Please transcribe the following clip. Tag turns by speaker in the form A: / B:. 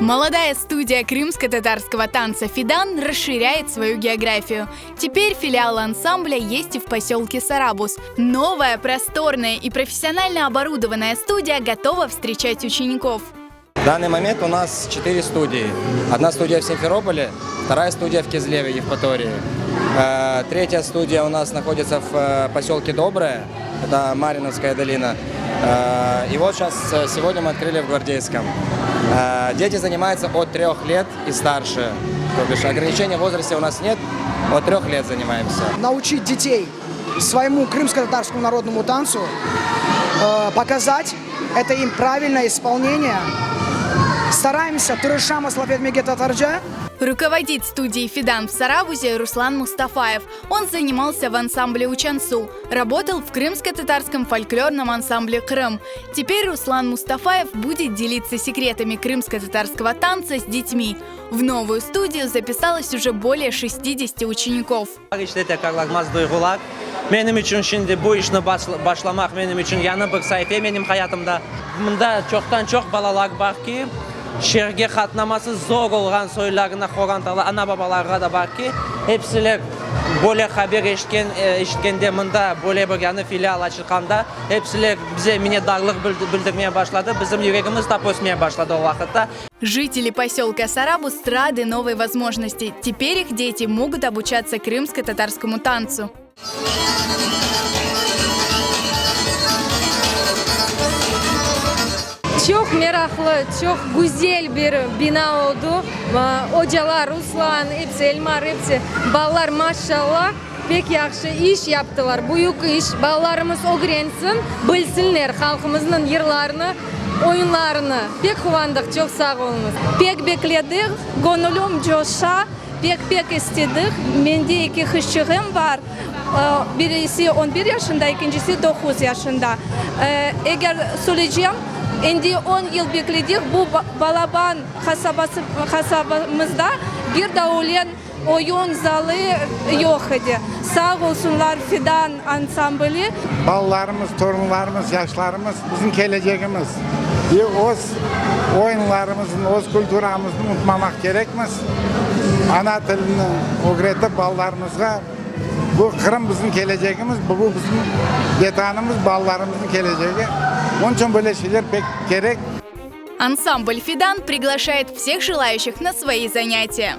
A: Молодая студия крымско-татарского танца «Фидан» расширяет свою географию. Теперь филиал ансамбля есть и в поселке Сарабус. Новая, просторная и профессионально оборудованная студия готова встречать учеников.
B: В данный момент у нас 4 студии. Одна студия в Симферополе, вторая студия в Кизлеве, Евпатории. Третья студия у нас находится в поселке Доброе, это Мариновская долина. И вот сегодня мы открыли в Гвардейском. Дети занимаются от 3 лет и старше. То бишь ограничения в возрасте у нас нет, от 3 лет занимаемся.
C: Научить детей своему крымско-татарскому народному танцу, показать это им правильное исполнение. Стараемся Турышама Славет Мегетатарджа.
A: Руководит студией «Фидан» в Сарабузе Руслан Мустафаев. Он занимался в ансамбле «Учансу», работал в крымско-татарском фольклорном ансамбле «Крым». Теперь Руслан Мустафаев будет делиться секретами крымско-татарского танца с детьми. В новую студию записалось уже более 60 учеников.
D: Benim için şimdi bu işini başlamak benim için yanı bir sayfa benim hayatımda. Bunda çoktan çok balalar var ki şehirge katlaması zor olan soylarına, xorantalı ana babalarga da var ki hepsiler böyle haber eşitkende bunda böyle bir yanı filial açılganda hepsiler bize minnettarlık bildirmeye başladı. Bizim yüreğimiz de posmaya başladı o vakitte.
A: Жители поселка Сарабус рады новой возможности. Теперь их дети могут обучаться крымско-татарскому танцу.
E: Çok meraklı, çok güzel bir bina oldu. Hocalar, Ruslan, hepsi, Elmar, hepsi. Ballar maşallah pek yaxşı iş yaptılar. Büyük iş. Ballarımız öğrensin, bilsinler halkımızın yırlarını, oyunlarını. Pek kıvandık, çok sağ olunuz. Pek bekledik, gönlüm coşa, pek istedik. Bende 2 kızcığım var. Birisi 11 yaşında, ikincisi 9 yaşında. Eğer söyleyeceğim, şimdi 10 yıl bekledik. Bu Balaban kasabamızda bir de olan oyun zalı yok idi. Sağ olsunlar Fidan ansambli.
F: Ballarımız, torunlarımız, yaşlarımız bizim geleceğimiz. Öz oyunlarımızın, öz kültürümüzü unutmamak gerekmez. Ana dilini öğretip ballarımıza bu Kırım bizim geleceğimiz, bu bizim yetanımız, ballarımızın geleceği. Onun için böyle şeyler pek gerek.
A: Ансамбль «Фидан» приглашает всех желающих на свои занятия.